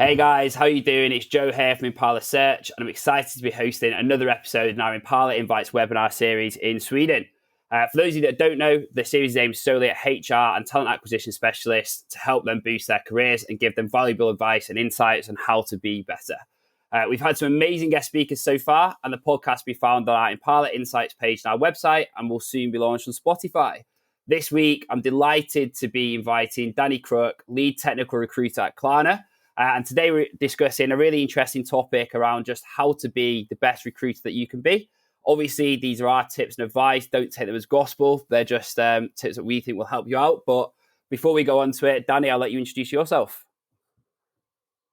Hey guys, how you doing? It's Joe here from Impala Search, and I'm excited to be hosting another episode in our Impala Invites webinar series in Sweden. For those of you that don't know, the series is aimed solely at HR and talent acquisition specialists to help them boost their careers and give them valuable advice and insights on how to be better. We've had some amazing guest speakers so far, and the podcast will be found on our Impala Insights page on our website and will soon be launched on Spotify. This week, I'm delighted to be inviting Danny Crook, lead technical recruiter at Klarna. And today we're discussing a really interesting topic around just how to be the best recruiter that you can be. Obviously, these are our tips and advice. Don't take them as gospel. They're just tips that we think will help you out. But before we go on to it, Danny, I'll let you introduce yourself.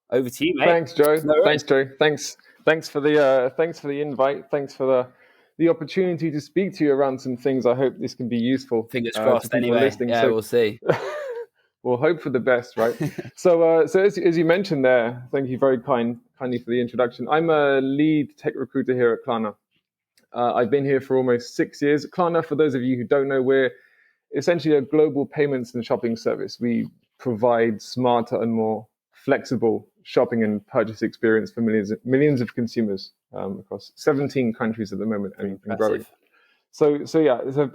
Over to you, mate. Thanks, Joe. Thanks, Joe. Thanks for the invite. Thanks for the opportunity to speak to you around some things. I hope this can be useful. Fingers crossed. Anyway, listening. Yeah, we'll see. We'll hope for the best, right? So as you mentioned there, thank you very kindly for the introduction. I'm a lead tech recruiter here at Klarna. I've been here for almost 6 years. Klarna, for those of you who don't know, we're essentially a global payments and shopping service. We provide smarter and more flexible shopping and purchase experience for millions of consumers across 17 countries at the moment and growing. So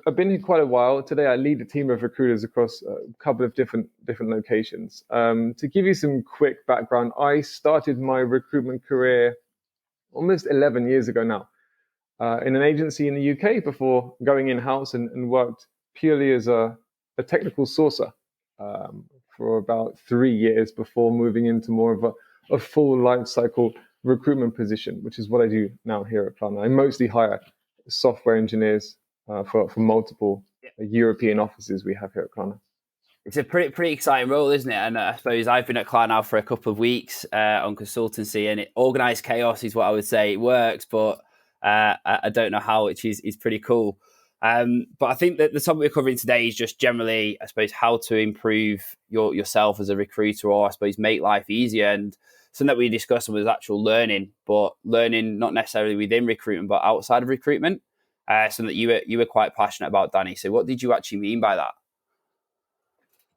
I've been here quite a while. Today, I lead a team of recruiters across a couple of different locations. To give you some quick background, I started my recruitment career almost 11 years ago now in an agency in the UK before going in-house and worked purely as a technical sourcer for about 3 years before moving into more of a full life cycle recruitment position, which is what I do now here at Klarna. I mostly hire software engineers for multiple European offices we have here at Klarna. It's a pretty exciting role, isn't it? And I suppose I've been at Klarna now for a couple of weeks on consultancy, and organized chaos is what I would say. It works, but I don't know how, which is pretty cool. But I think that the topic we're covering today is just generally, I suppose, how to improve yourself as a recruiter, or I suppose make life easier. And something that we discussed was actual learning, but learning not necessarily within recruitment, but outside of recruitment. Something that you were quite passionate about, Danny. So what did you actually mean by that?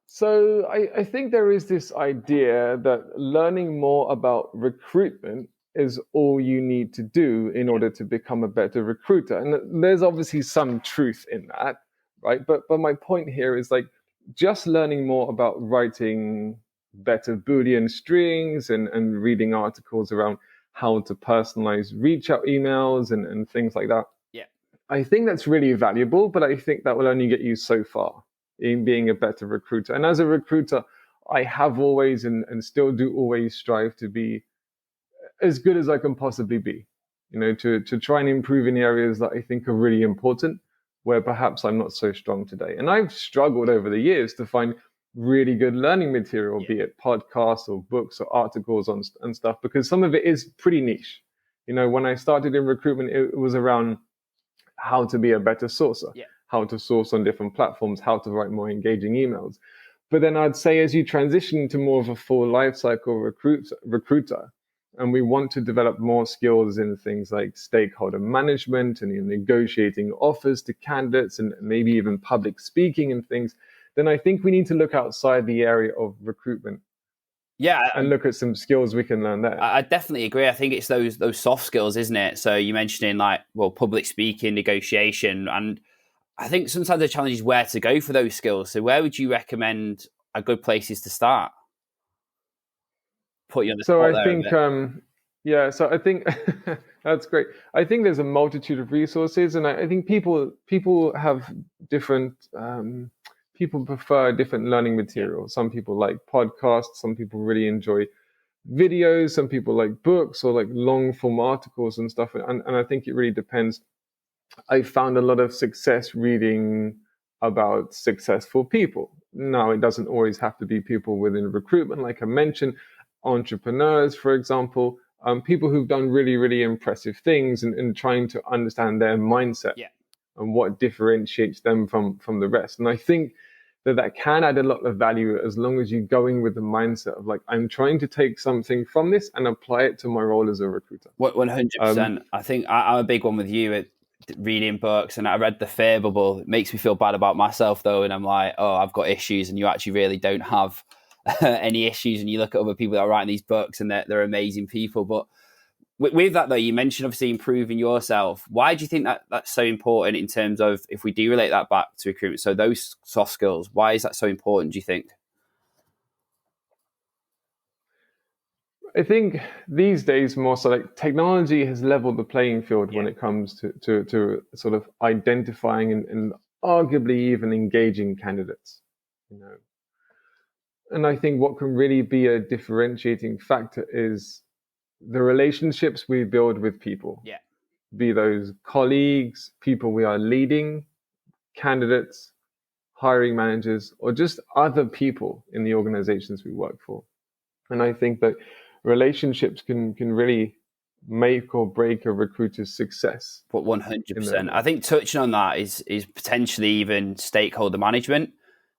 So I think there is this idea that learning more about recruitment is all you need to do in order to become a better recruiter. And there's obviously some truth in that, right? But my point here is like just learning more about writing better Boolean strings and reading articles around how to personalize reach out emails and things like that. Yeah. I think that's really valuable, but I think that will only get you so far in being a better recruiter. And as a recruiter, I have always and still do always strive to be as good as I can possibly be, to try and improve in areas that I think are really important, where perhaps I'm not so strong today. And I've struggled over the years to find really good learning material, be it podcasts or books or articles and stuff, because some of it is pretty niche. When I started in recruitment, it was around how to be a better sourcer, how to source on different platforms, how to write more engaging emails. But then I'd say as you transition to more of a full life cycle recruiter, and we want to develop more skills in things like stakeholder management and in negotiating offers to candidates and maybe even public speaking and things, then I think we need to look outside the area of recruitment. Yeah. And look at some skills we can learn there. I definitely agree. I think it's those soft skills, isn't it? So you mentioned public speaking, negotiation, and I think sometimes the challenge is where to go for those skills. So where would you recommend are good places to start? Put you on the spot there. So I think that's great. I think there's a multitude of resources, and I think people have different. People prefer different learning material. Some people like podcasts. Some people really enjoy videos. Some people like books or like long form articles and stuff. And I think it really depends. I found a lot of success reading about successful people. Now, it doesn't always have to be people within recruitment, like I mentioned, entrepreneurs, for example, people who've done really, really impressive things and trying to understand their mindset and what differentiates them from the rest. And I think that can add a lot of value as long as you're going with the mindset of like, I'm trying to take something from this and apply it to my role as a recruiter. 100%. I think I'm a big one with you at reading books, and I read The Fear Bubble. It makes me feel bad about myself though, and I'm like, oh, I've got issues, and you actually really don't have any issues, and you look at other people that are writing these books and they're amazing people. But with that though, you mentioned obviously improving yourself. Why do you think that that's so important in terms of, if we do relate that back to recruitment, so those soft skills, why is that so important, do you think? I think these days more so, like, technology has leveled the playing field when it comes to sort of identifying and arguably even engaging candidates, you know. And I think what can really be a differentiating factor is the relationships we build with people. Yeah. Be those colleagues, people we are leading, candidates, hiring managers, or just other people in the organizations we work for. And I think that relationships can really make or break a recruiter's success. But 100%. I think touching on that is potentially even stakeholder management.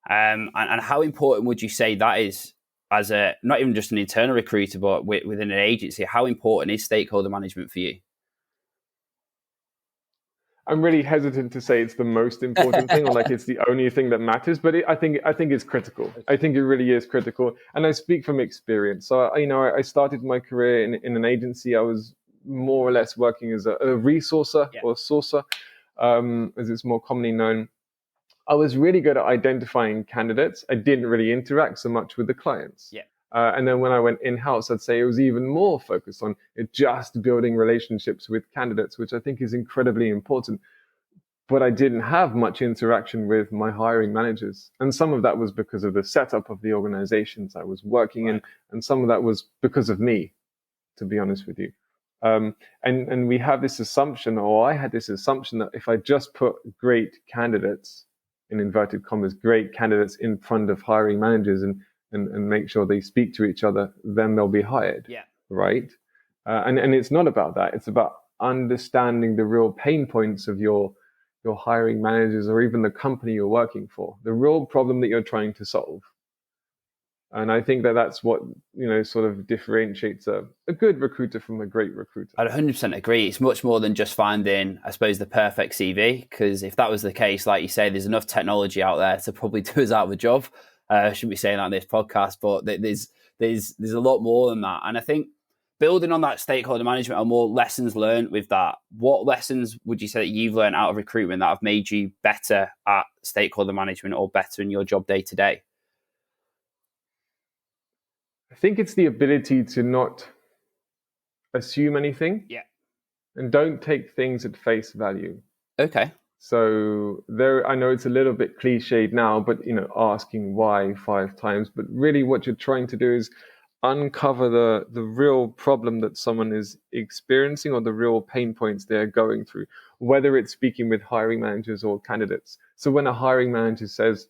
And how important would you say that is, as a, not even just an internal recruiter, but within an agency? How important is stakeholder management for you? I'm really hesitant to say it's the most important thing, or like it's the only thing that matters, but I think it's critical. I think it really is critical, and I speak from experience. So I started my career in an agency. I was more or less working as a resourcer or sourcer, as it's more commonly known. I was really good at identifying candidates. I didn't really interact so much with the clients. Yeah. And then when I went in-house, I'd say it was even more focused on just building relationships with candidates, which I think is incredibly important. But I didn't have much interaction with my hiring managers. And some of that was because of the setup of the organizations I was working in. And some of that was because of me, to be honest with you. And we have this assumption, or I had this assumption, that if I just put great candidates, in inverted commas, great candidates in front of hiring managers and make sure they speak to each other, then they'll be hired. Yeah. Right. And it's not about that. It's about understanding the real pain points of your hiring managers, or even the company you're working for, the real problem that you're trying to solve. And I think that's what, sort of differentiates a good recruiter from a great recruiter. I'd 100% agree. It's much more than just finding, I suppose, the perfect CV, because if that was the case, like you say, there's enough technology out there to probably do us out of a job. I shouldn't be saying that on this podcast, but there's a lot more than that. And I think building on that stakeholder management are more lessons learned with that. What lessons would you say that you've learned out of recruitment that have made you better at stakeholder management, or better in your job day to day? I think it's the ability to not assume anything. Yeah. And don't take things at face value. Okay. So I know it's a little bit cliched now, but asking why 5 times, but really what you're trying to do is uncover the real problem that someone is experiencing, or the real pain points they're going through, whether it's speaking with hiring managers or candidates. So when a hiring manager says,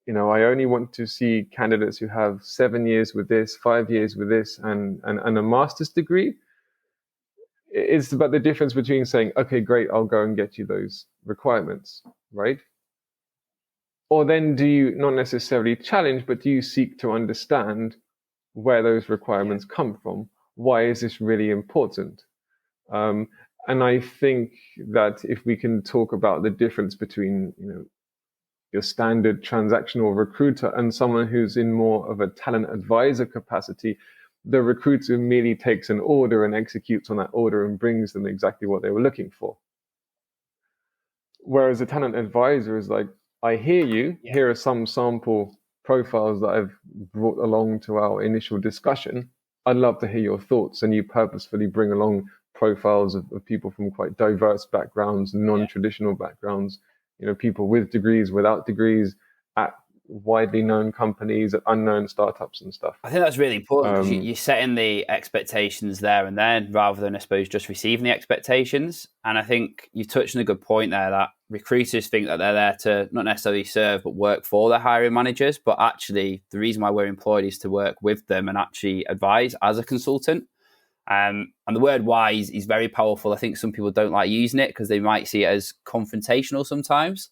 I only want to see candidates who have 7 years with this, 5 years with this, and a master's degree, it's about the difference between saying, okay, great, I'll go and get you those requirements, right? Or then do you not necessarily challenge, but do you seek to understand where those requirements come from? Why is this really important? And I think that if we can talk about the difference between, your standard transactional recruiter and someone who's in more of a talent advisor capacity, the recruiter merely takes an order and executes on that order and brings them exactly what they were looking for. Whereas a talent advisor is like, I hear you, here are some sample profiles that I've brought along to our initial discussion. I'd love to hear your thoughts. And you purposefully bring along profiles of people from quite diverse backgrounds, non-traditional backgrounds, people with degrees, without degrees, at widely known companies, at unknown startups and stuff. I think that's really important, because you're setting the expectations there and then, rather than, I suppose, just receiving the expectations. And I think you touched on a good point there, that recruiters think that they're there to not necessarily serve, but work for their hiring managers. But actually, the reason why we're employed is to work with them and actually advise as a consultant. And the word wise is very powerful. I think some people don't like using it because they might see it as confrontational sometimes.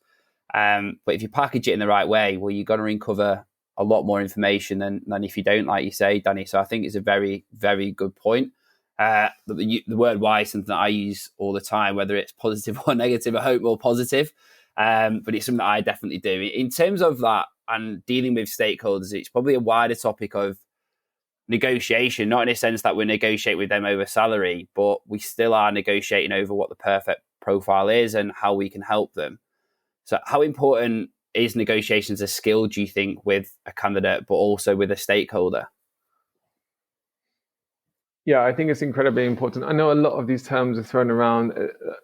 But if you package it in the right way, well, you're going to uncover a lot more information than if you don't, like you say, Danny. So I think it's a very, very good point. The word wise is something that I use all the time, whether it's positive or negative, I hope more positive. But it's something that I definitely do. In terms of that, and dealing with stakeholders, it's probably a wider topic of negotiation, not in a sense that we negotiate with them over salary, but we still are negotiating over what the perfect profile is and how we can help them. So how important is negotiations a skill, do you think, with a candidate, but also with a stakeholder? Yeah, I think it's incredibly important. I know a lot of these terms are thrown around.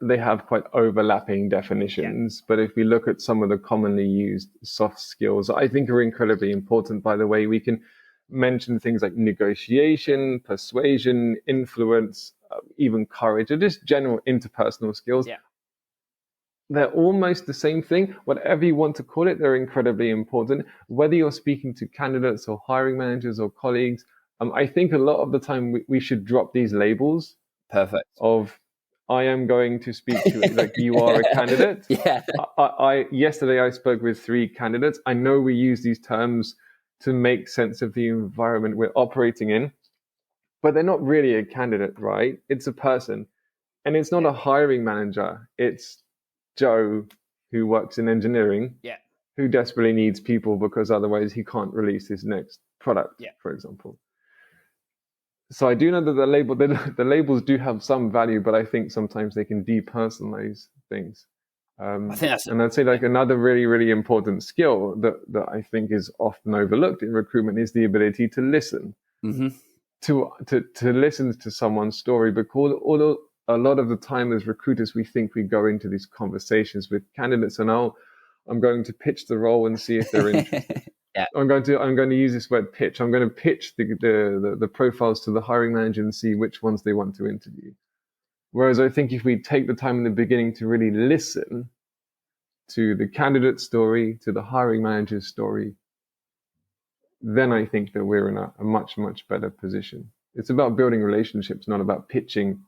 They have quite overlapping definitions. But if we look at some of the commonly used soft skills, I think are incredibly important. By the way, we can mention things like negotiation, persuasion, influence, even courage, or just general interpersonal skills. Yeah. They're almost the same thing. Whatever you want to call it, they're incredibly important. Whether you're speaking to candidates or hiring managers or colleagues, I think a lot of the time we should drop these labels. Perfect. Of, I am going to speak to it like you are a candidate. Yeah. Yesterday I spoke with 3 candidates. I know we use these terms to make sense of the environment we're operating in, but they're not really a candidate, right? It's a person. And it's not a hiring manager. It's Joe, who works in engineering, who desperately needs people because otherwise he can't release his next product, for example. So I do know that the labels do have some value, but I think sometimes they can depersonalize things. I think that's and I'd say like another really, really important skill that I think is often overlooked in recruitment is the ability to listen. Mm-hmm. To listen to someone's story, because a lot of the time as recruiters, we think we go into these conversations with candidates and I'm going to pitch the role and see if they're interested. I'm going to use this word pitch. I'm going to pitch the profiles to the hiring manager and see which ones they want to interview. Whereas I think if we take the time in the beginning to really listen to the candidate's story, to the hiring manager's story, then I think that we're in a much, much better position. It's about building relationships, not about pitching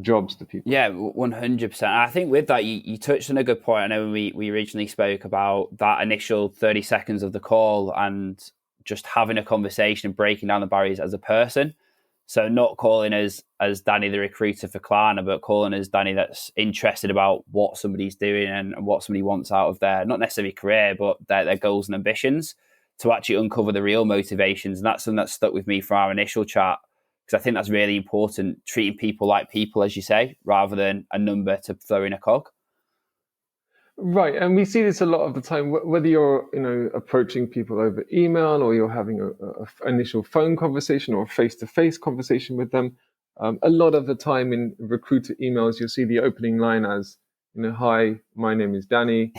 jobs to people. Yeah, 100%. I think with that, you touched on a good point. I know when we originally spoke about that initial 30 seconds of the call and just having a conversation and breaking down the barriers as a person. So not calling us as Danny the recruiter for Klarna, but calling us Danny that's interested about what somebody's doing and what somebody wants out of their, not necessarily career, but their goals and ambitions, to actually uncover the real motivations. And that's something that stuck with me from our initial chat, because I think that's really important, treating people like people, as you say, rather than a number to throw in a cog. Right, and we see this a lot of the time, whether you're approaching people over email or you're having a initial phone conversation or a face-to-face conversation with them. A lot of the time in recruiter emails, you'll see the opening line as, hi, my name is Danny.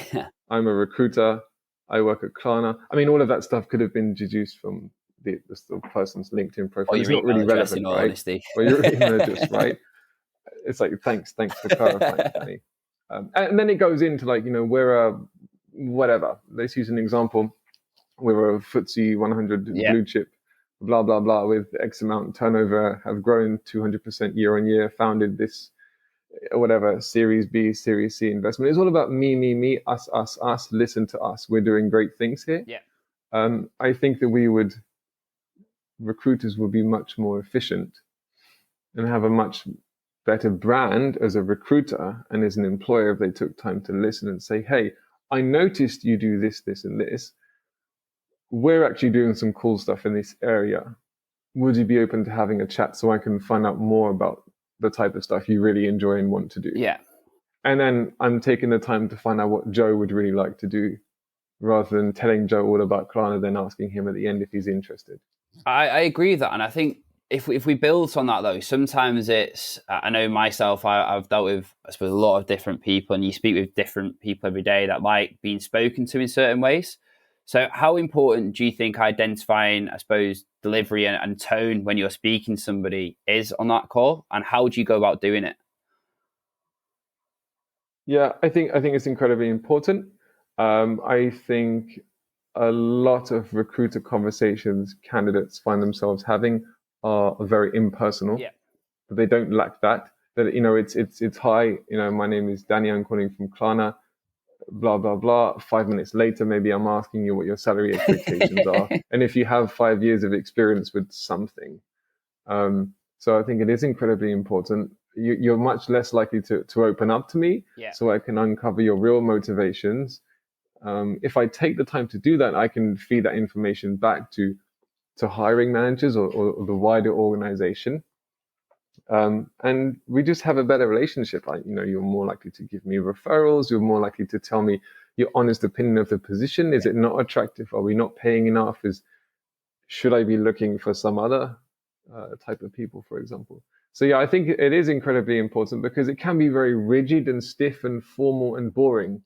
I'm a recruiter. I work at Klarna. I mean, all of that stuff could have been deduced from the person's LinkedIn profile. It's not really relevant, right? Honesty. Or your email address, right? It's like, thanks for clarifying, Danny. And then it goes into like, we're a whatever. Let's use an example. We're a FTSE 100 blue chip, blah, blah, blah, with X amount turnover, have grown 200% year on year, founded this, whatever, Series B, Series C investment. It's all about me, us, listen to us. We're doing great things here. Yeah. I think that recruiters would be much more efficient and have a much better brand as a recruiter and as an employer if they took time to listen and say, hey, I noticed you do this, this, and this. We're actually doing some cool stuff in this area. Would you be open to having a chat so I can find out more about the type of stuff you really enjoy and want to do? Yeah. And then I'm taking the time to find out what Joe would really like to do, rather than telling Joe all about Klarna, then asking him at the end if he's interested. I agree with that. And I think if we build on that, though, sometimes it's, I know myself, I've dealt with, I suppose, a lot of different people, and you speak with different people every day that like being spoken to in certain ways. So how important do you think identifying, I suppose, delivery and tone when you're speaking to somebody is on that call? And how do you go about doing it? Yeah, I think it's incredibly important. I think a lot of recruiter conversations candidates find themselves having are very impersonal. Yeah. But they don't lack that. That it's hi, my name is Danny, I'm calling from Klarna, blah blah blah. 5 minutes later, maybe I'm asking you what your salary expectations are, and if you have 5 years of experience with something. So I think it is incredibly important. You're much less likely to open up to me, so I can uncover your real motivations. If I take the time to do that, I can feed that information back to hiring managers or the wider organization. And we just have a better relationship. You're more likely to give me referrals. You're more likely to tell me your honest opinion of the position. Is it not attractive? Are we not paying enough? Should I be looking for some other type of people, for example? So yeah, I think it is incredibly important because it can be very rigid and stiff and formal and boring.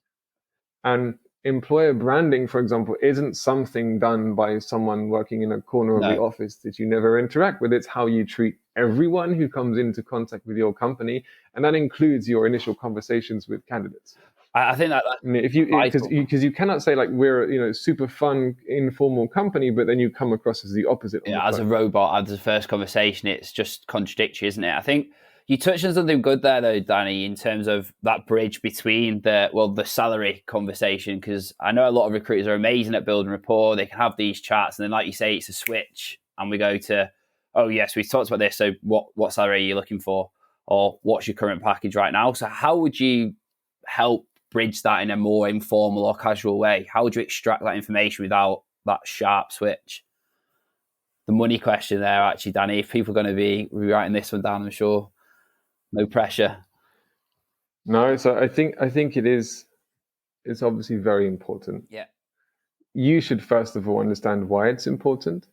And employer branding, for example, isn't something done by someone working in a corner of the office that you never interact with. It's how you treat everyone who comes into contact with your company, and that includes your initial conversations with candidates. I think that because you cannot say like we're super fun informal company, but then you come across as the opposite. As a robot, as the first conversation, it's just contradictory, isn't it? I think you touched on something good there, though, Danny, in terms of that bridge between the salary conversation, because I know a lot of recruiters are amazing at building rapport. They can have these chats, and then, like you say, it's a switch, and we go to, oh yes, we talked about this. So, what salary are you looking for, or what's your current package right now? So, how would you help bridge that in a more informal or casual way? How would you extract that information without that sharp switch? The money question there, actually, Danny. If people are going to be writing this one down, I'm sure. No pressure. No, so I think it's obviously very important. Yeah. You should first of all understand why it's important.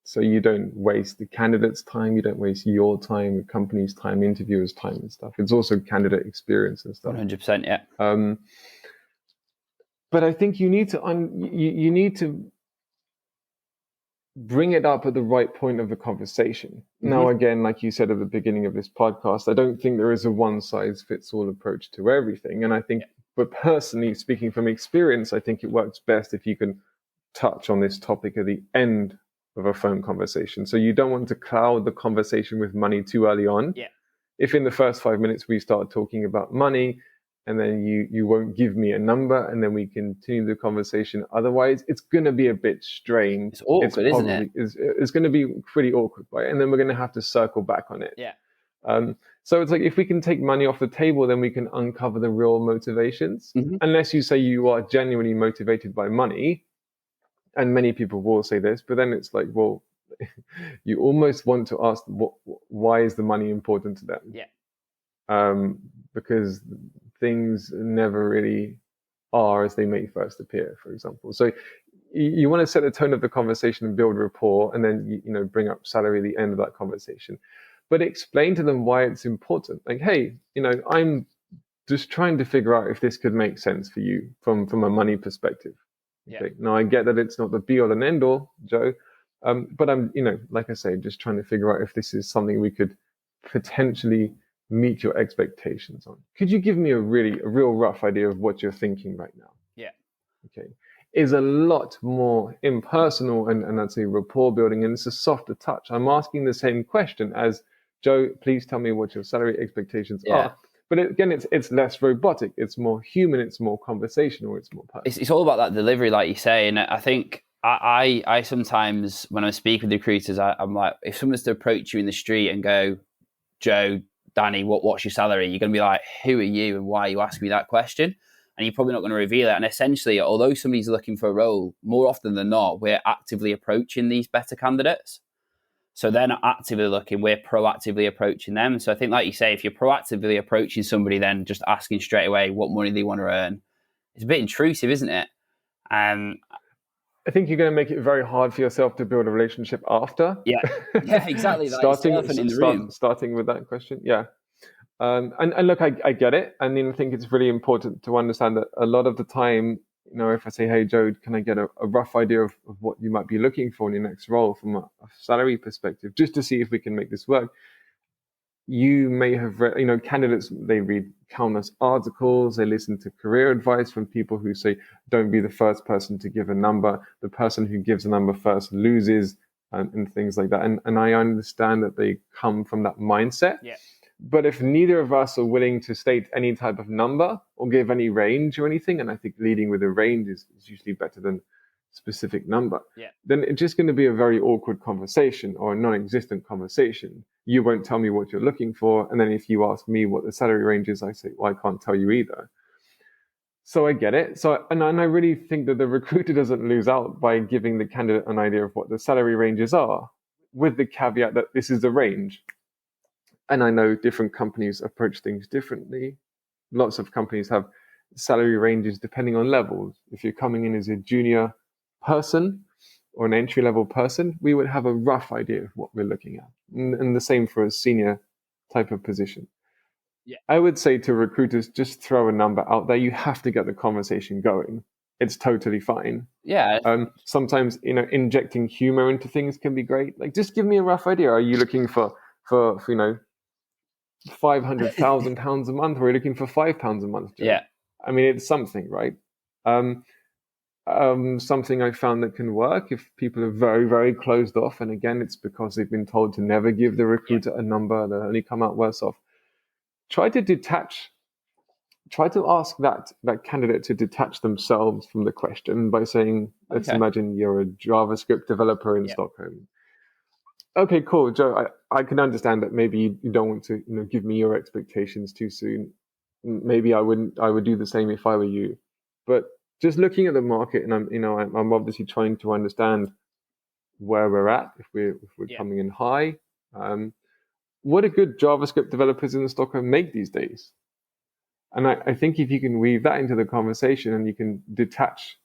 So you don't waste the candidate's time, you don't waste your time, the company's time, interviewers' time and stuff. It's also candidate experience and stuff. 100%, yeah. But I think you need to bring it up at the right point of the conversation. Mm-hmm. Now, again, like you said at the beginning of this podcast, I don't think there is a one-size-fits-all approach to everything. And I think, but personally, speaking from experience, I think it works best if you can touch on this topic at the end of a phone conversation. So you don't want to cloud the conversation with money too early on. Yeah. If in the first 5 minutes we start talking about money, and then you won't give me a number, and then we continue the conversation. Otherwise, it's going to be a bit strange. It's awkward, isn't it? It's going to be pretty awkward, right? And then we're going to have to circle back on it. Yeah. So it's like if we can take money off the table, then we can uncover the real motivations. Mm-hmm. Unless you say you are genuinely motivated by money, and many people will say this, but then it's like, well, you almost want to ask, why is the money important to them? Yeah. Because things never really are as they may first appear, for example. So you want to set the tone of the conversation and build rapport, and then bring up salary at the end of that conversation. But explain to them why it's important. Like, hey, I'm just trying to figure out if this could make sense for you from a money perspective. Okay. Yeah. Now I get that it's not the be all and end all, Joe, but I'm, like I say, just trying to figure out if this is something we could potentially meet your expectations on. Could you give me a real rough idea of what you're thinking right now? Yeah. Okay. Is a lot more impersonal and I'd say rapport building, and it's a softer touch. I'm asking the same question as, Joe, please tell me what your salary expectations are. But again, it's less robotic. It's more human. It's more conversational. It's more personal. It's all about that delivery, like you say. And I think I sometimes, when I speak with recruiters, I'm like, if someone's to approach you in the street and go, Joe, Danny, what's your salary? You're going to be like, who are you and why are you asking me that question? And you're probably not going to reveal it. And essentially, although somebody's looking for a role, more often than not, we're actively approaching these better candidates. So they're not actively looking, we're proactively approaching them. So I think, like you say, if you're proactively approaching somebody, then just asking straight away what money they want to earn, it's a bit intrusive, isn't it? I think you're going to make it very hard for yourself to build a relationship after. Yeah, exactly. Starting with that question. Yeah. And look, I get it. And then I think it's really important to understand that a lot of the time, if I say, hey, Joe, can I get a rough idea of what you might be looking for in your next role from a salary perspective, just to see if we can make this work. You may have read, candidates, they read countless articles, they listen to career advice from people who say, don't be the first person to give a number. The person who gives a number first loses, and things like that. And I understand that they come from that mindset. Yeah. But if neither of us are willing to state any type of number or give any range or anything, and I think leading with a range is usually better than specific number, then it's just going to be a very awkward conversation or a non-existent conversation. You won't tell me what you're looking for. And then if you ask me what the salary range is, I say, well, I can't tell you either. So I get it. And I really think that the recruiter doesn't lose out by giving the candidate an idea of what the salary ranges are, with the caveat that this is the range. And I know different companies approach things differently. Lots of companies have salary ranges depending on levels. If you're coming in as a junior person or an entry level person, we would have a rough idea of what we're looking at. And the same for a senior type of position. Yeah. I would say to recruiters, just throw a number out there. You have to get the conversation going. It's totally fine. Yeah. Sometimes, injecting humor into things can be great. Like, just give me a rough idea. Are you looking for £500,000 a month, or are you looking for £5 a month, Joe? Yeah. I mean, it's something, right? Something I found that can work if people are very, very closed off, and again, it's because they've been told to never give the recruiter a number, they'll only come out worse off. Try to ask that candidate to detach themselves from the question by saying, let's imagine you're a JavaScript developer in Stockholm. Okay, cool, Joe. I can understand that maybe you don't want to give me your expectations too soon. Maybe I would do the same if I were you. But just looking at the market, and I'm obviously trying to understand where we're at, if we're coming in high. What do good JavaScript developers in Stockholm make these days? And I think if you can weave that into the conversation and you can detach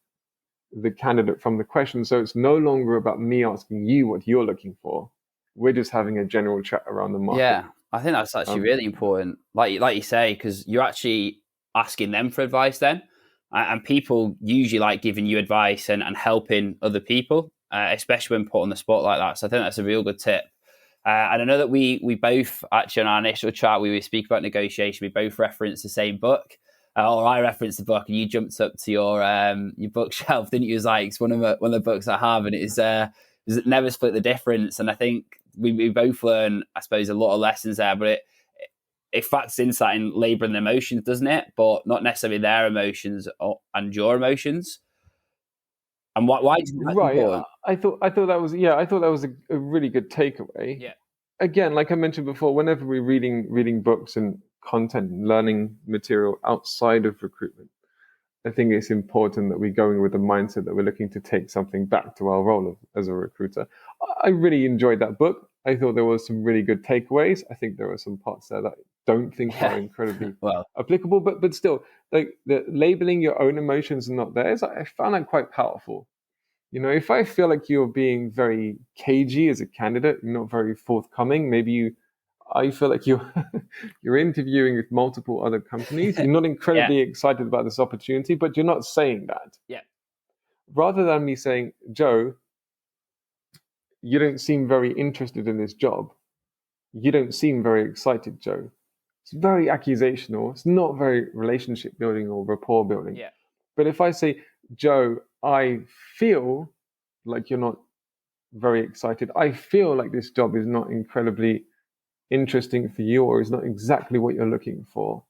the candidate from the question, so it's no longer about me asking you what you're looking for. We're just having a general chat around the market. Yeah, I think that's actually really important. Like you say, because you're actually asking them for advice then. And people usually like giving you advice and helping other people, especially when put on the spot like that. So I think that's a real good tip. And I know that we both, actually, on our initial chat, we speak about negotiation. We both referenced the same book. Or I referenced the book, and you jumped up to your bookshelf, didn't you? It was like, it's one of the books I have, and it's Never Split the Difference. And I think we both learn, I suppose, a lot of lessons there, but it factors insight in labour and emotions, doesn't it? But not necessarily their emotions and your emotions. And why do you think that's important? I thought that was a really good takeaway. Yeah. Again, like I mentioned before, whenever we're reading books and content and learning material outside of recruitment, I think it's important that we go in with the mindset that we're looking to take something back to our role as a recruiter. I really enjoyed that book. I thought there was some really good takeaways. I think there were some parts there that I don't think are incredibly applicable, but still, like the labeling your own emotions and not theirs, I found that quite powerful. If I feel like you're being very cagey as a candidate, you're not very forthcoming, maybe I feel like you're interviewing with multiple other companies. You're not incredibly excited about this opportunity, but you're not saying that. Yeah. Rather than me saying, Joe, you don't seem very interested in this job. You don't seem very excited, Joe. It's very accusational. It's not very relationship building or rapport building. Yeah. But if I say, Joe, I feel like you're not very excited. I feel like this job is not incredibly interesting for you, or is not exactly what you're looking for,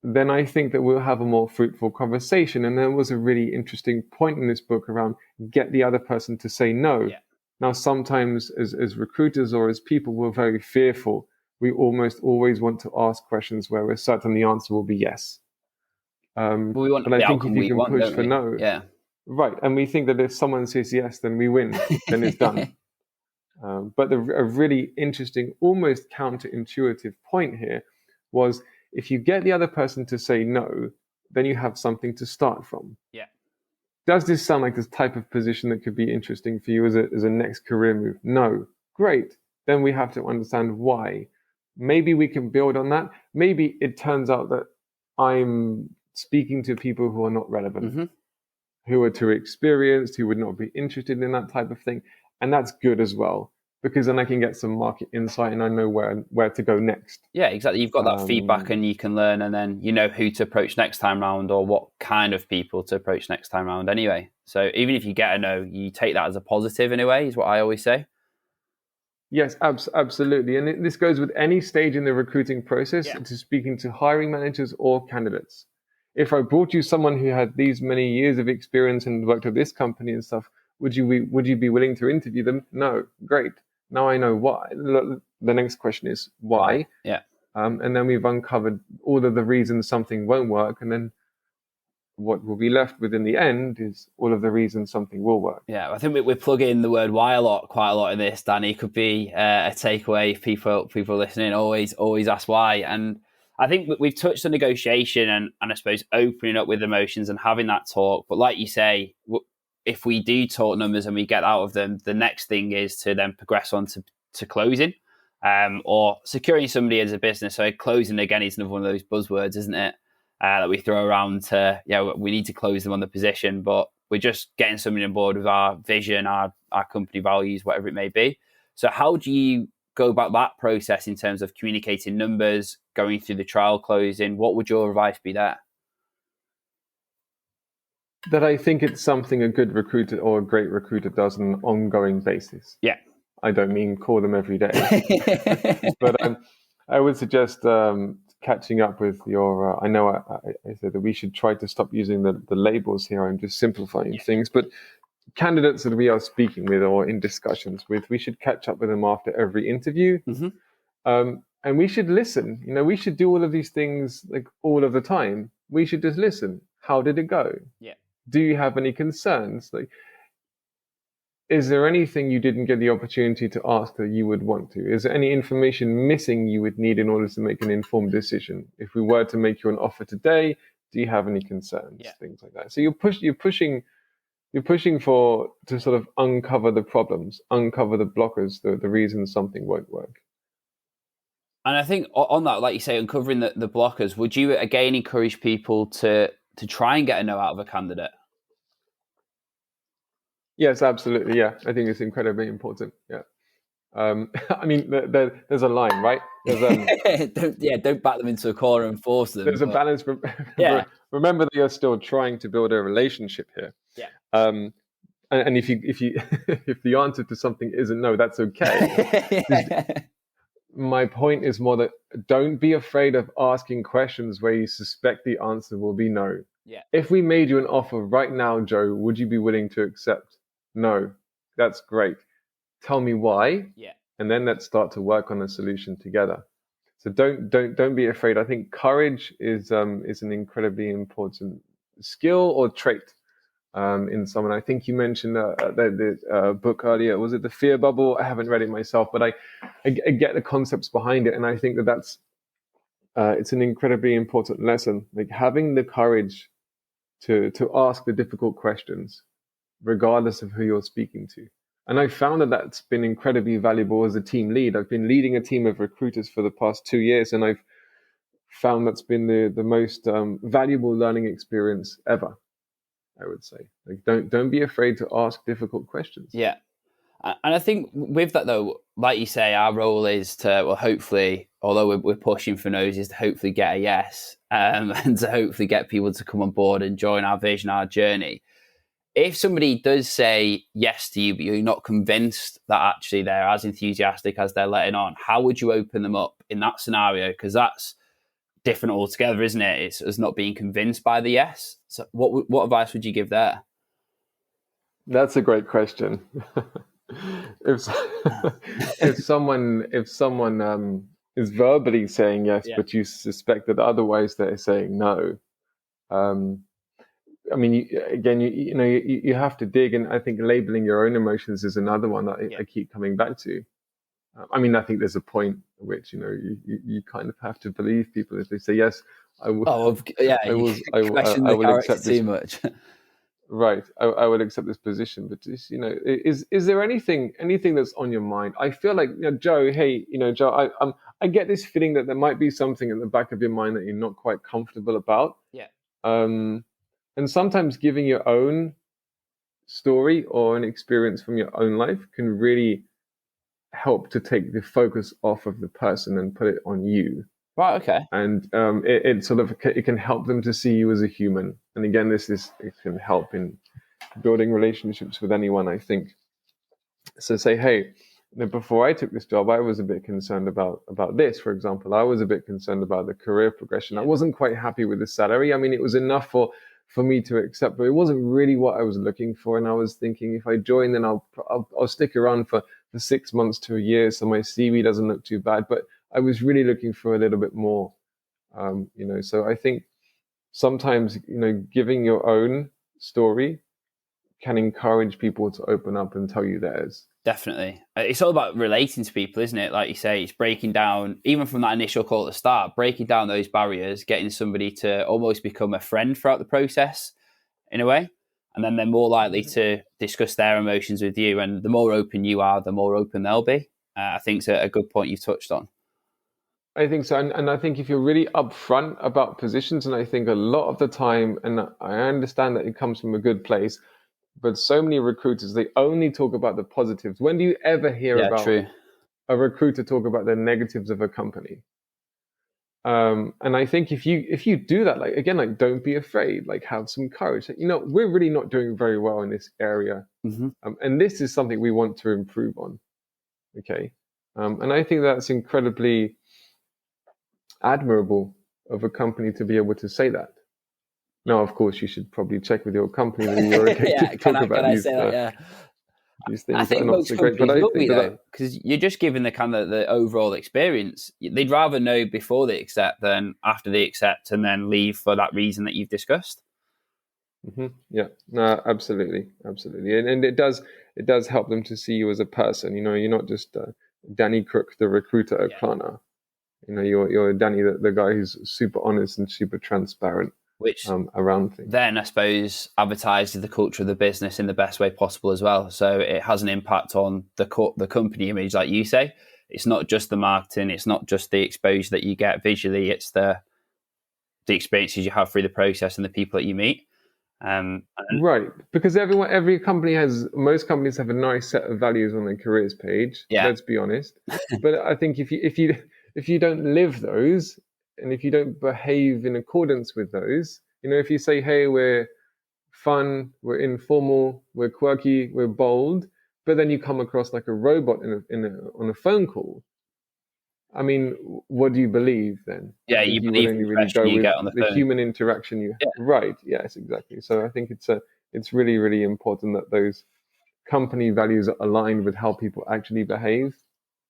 then I think that we'll have a more fruitful conversation. And there was a really interesting point in this book around get the other person to say no. Yeah. Now, sometimes as recruiters or as people, we're very fearful. We almost always want to ask questions where we're certain the answer will be yes. But I think if you can push for no, right, and we think that if someone says yes, then we win, then it's done. But a really interesting, almost counterintuitive point here was if you get the other person to say no, then you have something to start from. Yeah. Does this sound like this type of position that could be interesting for you as a next career move? No. Great. Then we have to understand why. Maybe we can build on that. Maybe it turns out that I'm speaking to people who are not relevant, who are too experienced, who would not be interested in that type of thing. And that's good as well, because then I can get some market insight and I know where to go next. Yeah, exactly. You've got that feedback and you can learn, and then you know who to approach next time round or what kind of people to approach next time round anyway. So even if you get a no, you take that as a positive in a way, is what I always say. Yes, absolutely. And this goes with any stage in the recruiting process, to speaking to hiring managers or candidates. If I brought you someone who had these many years of experience and worked at this company and stuff, would you be willing to interview them? No. Great. Now I know why. The next question is why. Yeah. And then we've uncovered all of the reasons something won't work. And then what will be left with in the end is all of the reasons something will work. Yeah, I think we plug in the word why quite a lot in this, Danny. Could be a takeaway if people listening always ask why. And I think we've touched on negotiation and I suppose opening up with emotions and having that talk. But like you say, if we do talk numbers and we get out of them, the next thing is to then progress on to closing or securing somebody as a business. So closing, again, is another one of those buzzwords, isn't it? That we throw around to, we need to close them on the position, but we're just getting somebody on board with our vision, our company values, whatever it may be. So how do you go about that process in terms of communicating numbers, going through the trial closing? What would your advice be there? That I think it's something a good recruiter or a great recruiter does on an ongoing basis. Yeah. I don't mean call them every day, but I would suggest catching up with your. I know I said that we should try to stop using the labels here. I'm just simplifying things, but candidates that we are speaking with or in discussions with, we should catch up with them after every interview, and we should listen. We should do all of these things like all of the time. We should just listen. How did it go? Yeah. Do you have any concerns? Like, is there anything you didn't get the opportunity to ask that you would want to? Is there any information missing you would need in order to make an informed decision? If we were to make you an offer today, do you have any concerns? Yeah. Things like that. So you're pushing to sort of uncover the problems, uncover the blockers, the reasons something won't work. And I think on that, like you say, uncovering the blockers, would you again encourage people to try and get a no out of a candidate? Yes, absolutely. Yeah, I think it's incredibly important. Yeah. I mean, there's a line, right? Don't back them into a corner and force them. There's a balance. Remember that you're still trying to build a relationship here. Yeah. And if you if the answer to something isn't no, that's okay. My point is more that don't be afraid of asking questions where you suspect the answer will be no. Yeah. If we made you an offer right now, Joe, would you be willing to accept? No. That's great. Tell me why. Yeah. And then let's start to work on a solution together. So don't be afraid. I think courage is an incredibly important skill or trait in someone. I think you mentioned the book earlier. Was it The Fear Bubble? I haven't read it myself, but I get the concepts behind it, and I think that's it's an incredibly important lesson. Like having the courage to ask the difficult questions, regardless of who you're speaking to. And I found that that's been incredibly valuable as a team lead. I've been leading a team of recruiters for the past 2 years, and I've found that's been the most valuable learning experience ever, I would say. Like, don't be afraid to ask difficult questions. Yeah. And I think with that, though, like you say, our role is to, well, hopefully, although we're pushing for no's, is to hopefully get a yes, and to hopefully get people to come on board and join our vision, our journey. If somebody does say yes to you, but you're not convinced that actually they're as enthusiastic as they're letting on, how would you open them up in that scenario? Because that's different altogether, isn't it? It's not being convinced by the yes. So what advice would you give there? That's a great question. if someone is verbally saying yes, but you suspect that otherwise they're saying no, I mean, you have to dig, and I think labeling your own emotions is another one that I keep coming back to. I mean, I think there's a point at which you kind of have to believe people if they say yes. I will. I will accept this. Too much. Right, I would accept this position, but is there anything that's on your mind? I feel like Joe. Hey, Joe, I get this feeling that there might be something in the back of your mind that you're not quite comfortable about. Yeah. And sometimes giving your own story or an experience from your own life can really help to take the focus off of the person and put it on you. Right. Okay. And it can help them to see you as a human. And again, it can help in building relationships with anyone, I think. So say, hey, before I took this job, I was a bit concerned about this, for example. I was a bit concerned about the career progression. Yeah. I wasn't quite happy with the salary. I mean, it was enough for me to accept, but it wasn't really what I was looking for. And I was thinking, if I join, then I'll stick around for 6 months to a year, so my CV doesn't look too bad. But I was really looking for a little bit more. So I think sometimes, giving your own story can encourage people to open up and tell you theirs. Definitely. It's all about relating to people, isn't it? Like you say, it's breaking down, even from that initial call at the start, breaking down those barriers, getting somebody to almost become a friend throughout the process in a way. And then they're more likely to discuss their emotions with you. And the more open you are, the more open they'll be. I think it's a good point you've touched on. I think so. And I think if you're really upfront about positions, and I think a lot of the time, and I understand that it comes from a good place, but so many recruiters, they only talk about the positives. When do you ever hear about a recruiter talk about the negatives of a company? And I think if you do that, like, again, like, don't be afraid, like, have some courage. We're really not doing very well in this area. Mm-hmm. And this is something we want to improve on. Okay. And I think that's incredibly admirable of a company to be able to say that. Now, of course, you should probably check with your company that you're okay to talk about these things. I think most companies will be, though, because you're just giving the kind of the overall experience. They'd rather know before they accept than after they accept and then leave for that reason that you've discussed. Mm-hmm. Yeah, no, absolutely, and it does help them to see you as a person. You're not just Danny Crook, the recruiter at Klarna. You're Danny, the guy who's super honest and super transparent. Which around things. Then I suppose advertises the culture of the business in the best way possible as well. So it has an impact on the company image, like you say. It's not just the marketing, it's not just the exposure that you get visually, it's the experiences you have through the process and the people that you meet. Right, because most companies have a nice set of values on their careers page. Yeah. Let's be honest. But I think if you don't live those, and if you don't behave in accordance with those, if you say, hey, we're fun, we're informal, we're quirky, we're bold, but then you come across like a robot on a phone call, I mean, what do you believe then? Yeah, you believe only really go with get on the human interaction you have. Right, yes, exactly. So I think it's really, really important that those company values are aligned with how people actually behave.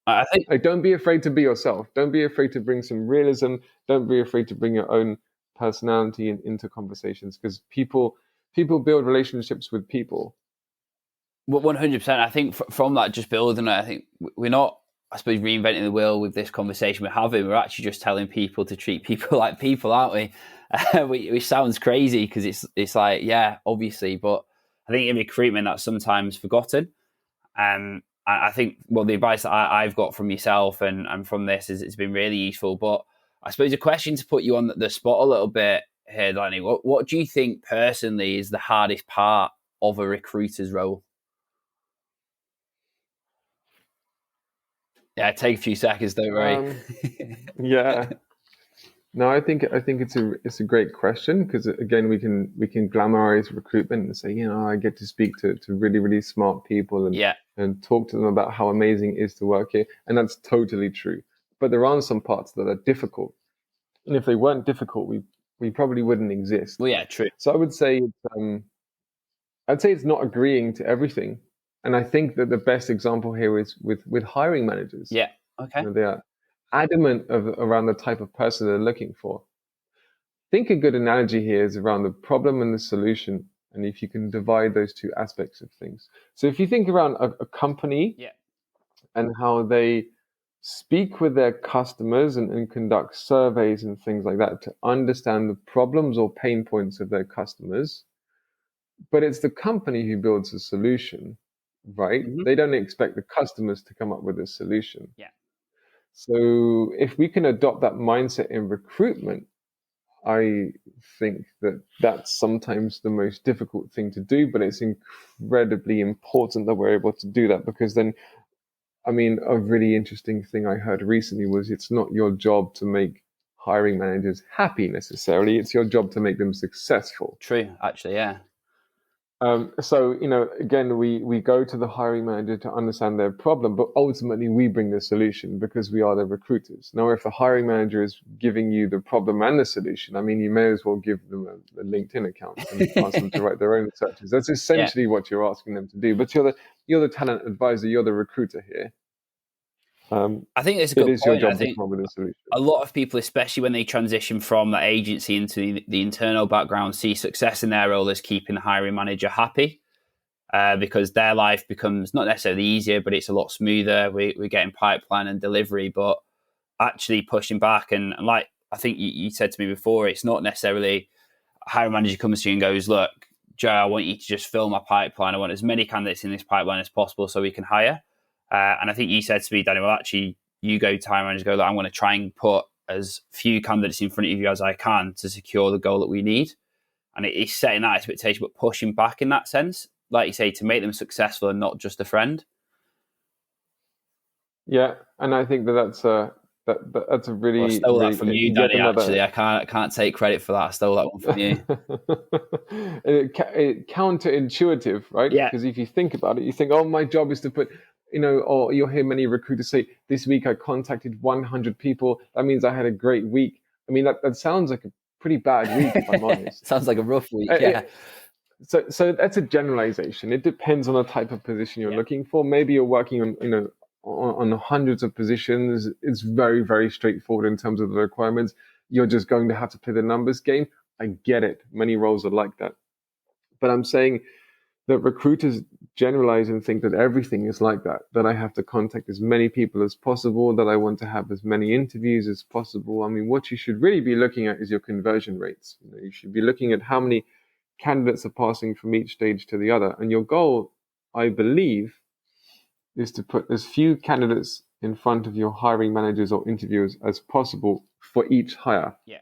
I think, don't be afraid to be yourself. Don't be afraid to bring some realism. Don't be afraid to bring your own personality into conversations, because people build relationships with people. Well, 100%. I think from that, just building it, I think we're not, I suppose, reinventing the wheel with this conversation we're having. We're actually just telling people to treat people like people, aren't we? Which sounds crazy because it's like, yeah, obviously, but I think in recruitment that's sometimes forgotten. I think, well, the advice that I've got from yourself and from this is it's been really useful. But I suppose a question to put you on the spot a little bit here, Danny, what do you think personally is the hardest part of a recruiter's role? Yeah, take a few seconds, don't worry. Yeah. No, I think it's a great question, because again, we can glamorize recruitment and say, I get to speak to really, really smart people and talk to them about how amazing it is to work here, and that's totally true. But there are some parts that are difficult, and if they weren't difficult, we probably wouldn't exist. Well, yeah, true. So I would say I'd say it's not agreeing to everything, and I think that the best example here is with hiring managers. Yeah. Okay. They are adamant around the type of person they're looking for. I think a good analogy here is around the problem and the solution, and if you can divide those two aspects of things. So if you think around a company and how they speak with their customers and conduct surveys and things like that to understand the problems or pain points of their customers, but it's the company who builds a solution, right? Mm-hmm. They don't expect the customers to come up with a solution. Yeah. So if we can adopt that mindset in recruitment, I think that that's sometimes the most difficult thing to do, but it's incredibly important that we're able to do that, because then, I mean, a really interesting thing I heard recently was it's not your job to make hiring managers happy necessarily. It's your job to make them successful. True, actually, yeah. So, again, we go to the hiring manager to understand their problem, but ultimately we bring the solution because we are the recruiters. Now, if the hiring manager is giving you the problem and the solution, I mean, you may as well give them a LinkedIn account and ask them to write their own searches. That's essentially what you're asking them to do. But you're the talent advisor, you're the recruiter here. I think it's a It good is your point. I job to think come up with a solution. a lot of people, especially when they transition from the agency into the internal background, see success in their role as keeping the hiring manager happy, because their life becomes not necessarily easier, but it's a lot smoother. We're getting pipeline and delivery, but actually pushing back. And like I think you said to me before, it's not necessarily a hiring manager comes to you and goes, look, Joe, I want you to just fill my pipeline. I want as many candidates in this pipeline as possible so we can hire. And I think you said to me, Danny, well, actually, you go to hiring managers, go, look, I'm going to try and put as few candidates in front of you as I can to secure the goal that we need. And it's setting that expectation, but pushing back in that sense, like you say, to make them successful and not just a friend. Yeah, and I think that's a really, Well, I stole really that from you, yet Danny. another. Actually, I can't take credit for that. I stole that one from you. Counterintuitive, right? Yeah, Because if you think about it, you think, oh, my job is to put, or you'll hear many recruiters say, this week I contacted 100 people. That means I had a great week. I mean, that sounds like a pretty bad week, if I'm honest. sounds like a rough week. It- Yeah, so that's a generalization. It depends on the type of position you're yeah, looking for. Maybe you're working on, on hundreds of positions. It's very, very straightforward in terms of the requirements. You're just going to have to play the numbers game. I get it. Many roles are like that. But I'm saying that recruiters generalize and think that everything is like that, that I have to contact as many people as possible, that I want to have as many interviews as possible. I mean, what you should really be looking at is your conversion rates. You should be looking at how many candidates are passing from each stage to the other. And your goal, I believe, is to put as few candidates in front of your hiring managers or interviewers as possible for each hire. yeah,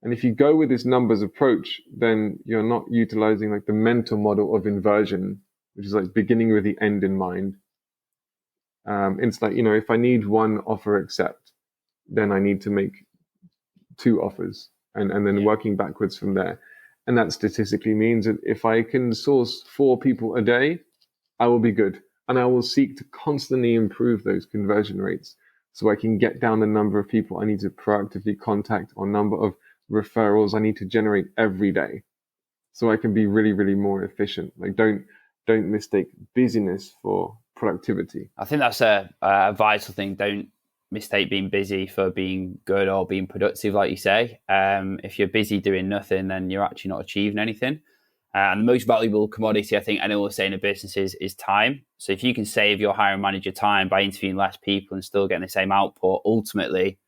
And if you go with this numbers approach, then you're not utilizing like the mental model of inversion, which is like beginning with the end in mind. It's like, if I need one offer accept, then I need to make two offers and then working backwards from there. And that statistically means that if I can source 4 people a day, I will be good. And I will seek to constantly improve those conversion rates so I can get down the number of people I need to proactively contact or number of referrals I need to generate every day so I can be really, really more efficient. Like don't mistake busyness for productivity. I think that's a vital thing. Don't mistake being busy for being good or being productive, like you say. If you're busy doing nothing, then you're actually not achieving anything. And the most valuable commodity, I think anyone will say in a business is time. So if you can save your hiring manager time by interviewing less people and still getting the same output, ultimately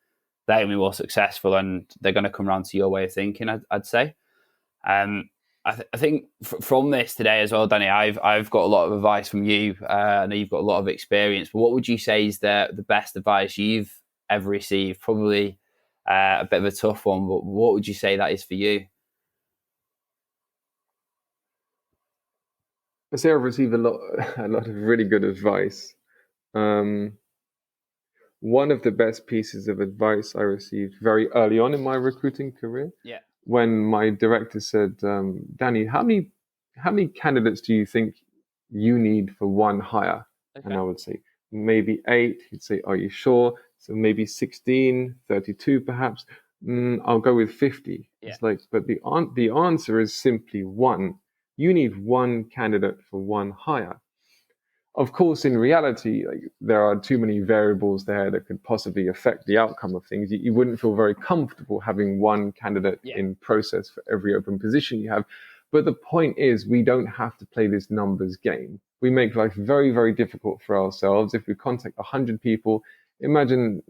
they're going to be more successful and they're going to come around to your way of thinking, I'd say. I think from this today as well, Danny, I've got a lot of advice from you. I know you've got a lot of experience, but what would you say is the best advice you've ever received? Probably a bit of a tough one, but what would you say that is for you? I say I've received a lot of really good advice. Um, One of the best pieces of advice I received very early on in my recruiting career, Yeah. when my director said, Danny, how many candidates do you think you need for one hire? Okay. And I would say, maybe 8. He'd say, are you sure? So maybe 16, 32 perhaps. I'll go with 50. Yeah. It's like, but the answer is simply one. You need one candidate for one hire. Of course, in reality, there are too many variables there that could possibly affect the outcome of things. You wouldn't feel very comfortable having one candidate in process for every open position you have. But the point is, we don't have to play this numbers game. We make life very, very difficult for ourselves. If we contact 100 people, imagine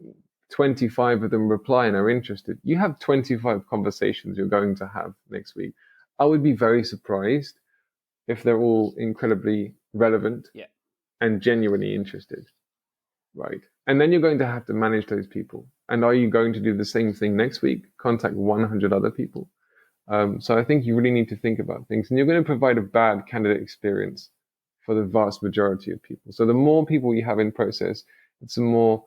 25 of them reply and are interested. You have 25 conversations you're going to have next week. I would be very surprised if they're all incredibly relevant and genuinely interested, right? And then you're going to have to manage those people. And are you going to do the same thing next week? Contact 100 other people. So I think you really need to think about things. And you're going to provide a bad candidate experience for the vast majority of people. So the more people you have in process, it's the more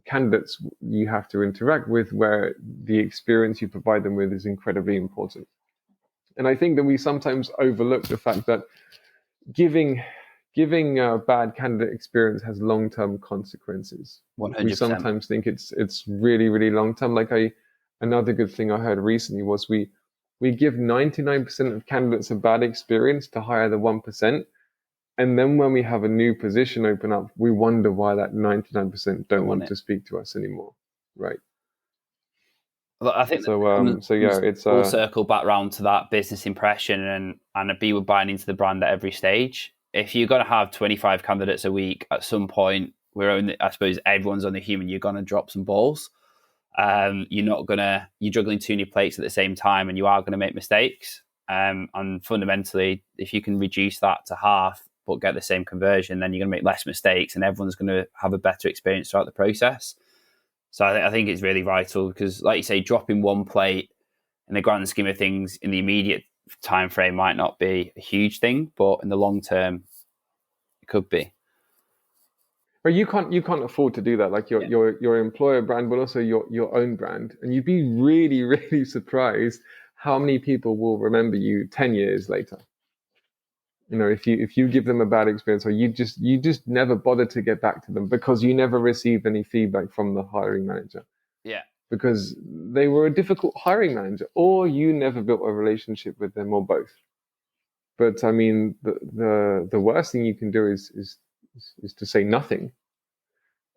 candidates you have to interact with, where the experience you provide them with is incredibly important. And I think that we sometimes overlook the fact that giving a bad candidate experience has long-term consequences. 100%. We sometimes think it's really, really long-term. Another good thing I heard recently was we give 99% of candidates a bad experience to hire the 1%, And then when we have a new position open up, we wonder why that 99% don't want to speak to us anymore, right? Well, I think it's full circle back round to that business impression and be buying into the brand at every stage. If you're going to have 25 candidates a week, at some point, I suppose everyone's only human. You're going to drop some balls. You're juggling too many plates at the same time, and you are going to make mistakes. And fundamentally, if you can reduce that to half but get the same conversion, then you're going to make less mistakes, and everyone's going to have a better experience throughout the process. So I think it's really vital because, like you say, dropping one plate in the grand scheme of things in the immediate time frame might not be a huge thing, but in the long term, it could be. But you can't afford to do that. Like your employer brand, but also your own brand, and you'd be really, really surprised how many people will remember you 10 years later. If you give them a bad experience, or you just never bother to get back to them because you never received any feedback from the hiring manager. Yeah. Because they were a difficult hiring manager, or you never built a relationship with them, or both. But I mean, the worst thing you can do is to say nothing.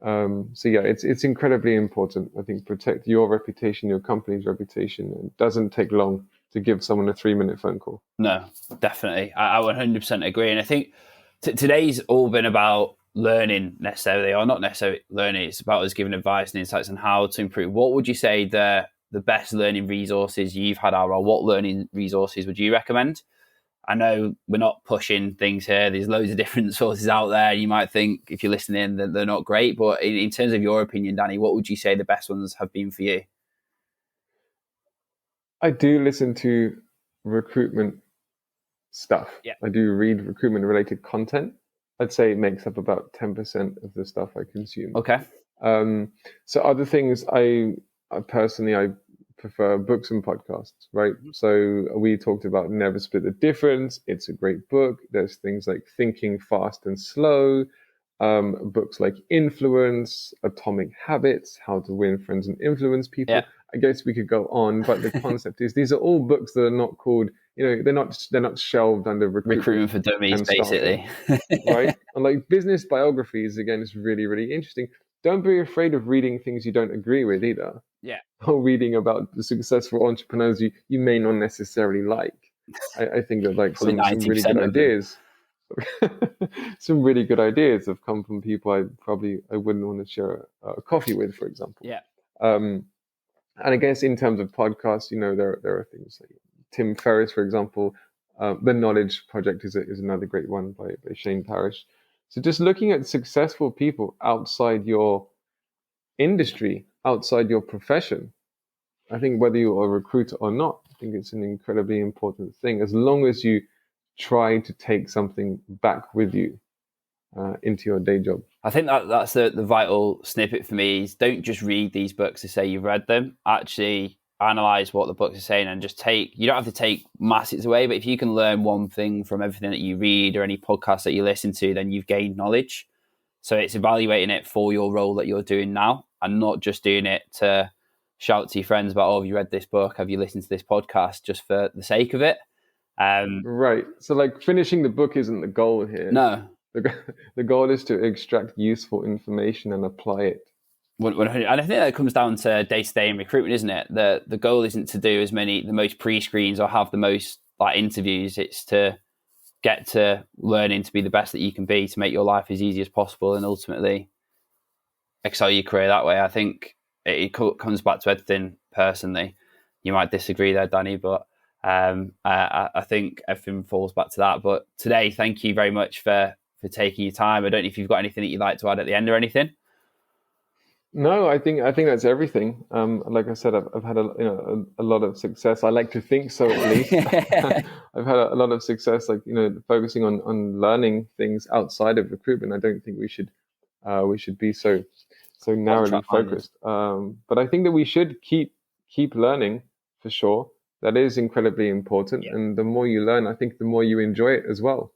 It's incredibly important. I think protect your reputation, your company's reputation. It doesn't take long to give someone a 3-minute phone call. No, definitely. I 100% agree. And I think today's all been about learning necessarily, or not necessarily learning. It's about us giving advice and insights on how to improve. What would you say the best learning resources you've had are, or what learning resources would you recommend? I know we're not pushing things here. There's loads of different sources out there. You might think if you're listening that they're not great, but in terms of your opinion, Danny, what would you say the best ones have been for you? I do listen to recruitment stuff. Yeah. I do read recruitment related content. I'd say it makes up about 10% of the stuff I consume. Okay. So other things, I personally prefer books and podcasts, right? Mm-hmm. So we talked about Never Split the Difference. It's a great book. There's things like Thinking Fast and Slow, books like Influence, Atomic Habits, How to Win Friends and Influence People. Yeah. I guess we could go on, but the concept is these are all books that are not called, they're not shelved under recruitment for dummies, basically. Right? And like business biographies, again, is really, really interesting. Don't be afraid of reading things you don't agree with either. Yeah. Or reading about the successful entrepreneurs you may not necessarily like. I think that like some really good ideas. Some really good ideas have come from people I wouldn't want to share a coffee with, for example. Yeah. And I guess in terms of podcasts, there are things like Tim Ferriss, for example. The Knowledge Project is another great one by Shane Parrish. So just looking at successful people outside your industry, outside your profession, I think whether you're a recruiter or not, I think it's an incredibly important thing. As long as you try to take something back with you into your day job. I think that's the vital snippet for me is don't just read these books to say you've read them. Actually analyze what the books are saying and just you don't have to take masses away, but if you can learn one thing from everything that you read or any podcast that you listen to, then you've gained knowledge. So it's evaluating it for your role that you're doing now and not just doing it to shout to your friends about, have you read this book? Have you listened to this podcast just for the sake of it? Right. So like finishing the book isn't the goal here. No. The goal is to extract useful information and apply it. And I think that comes down to day-to-day in recruitment, isn't it? The goal isn't to do the most pre-screens or have the most interviews. It's to get to learning to be the best that you can be to make your life as easy as possible and ultimately excel your career that way. I think it comes back to everything personally. You might disagree there, Danny, but I think everything falls back to that. But today, thank you very much for taking your time. I don't know if you've got anything that you'd like to add at the end or anything. No, I think that's everything. Like I said, I've had a lot of success. I like to think so, at least. I've had a lot of success, focusing on learning things outside of recruitment. I don't think we should be so narrowly focused. But I think that we should keep learning for sure. That is incredibly important. Yeah. And the more you learn, I think the more you enjoy it as well.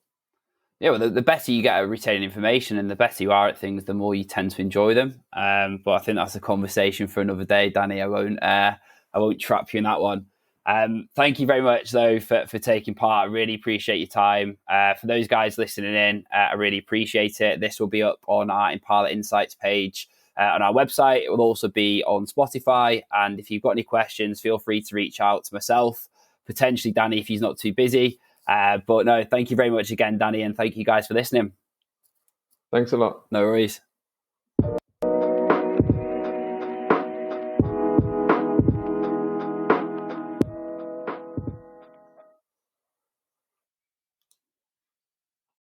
Yeah, well, the better you get at retaining information and the better you are at things, the more you tend to enjoy them. But I think that's a conversation for another day, Danny. I won't trap you in that one. Thank you very much, though, for taking part. I really appreciate your time. For those guys listening in, I really appreciate it. This will be up on our Impala Insights page on our website. It will also be on Spotify. And if you've got any questions, feel free to reach out to myself, potentially Danny if he's not too busy. But no, thank you very much again, Danny, and thank you guys for listening. Thanks a lot. No worries.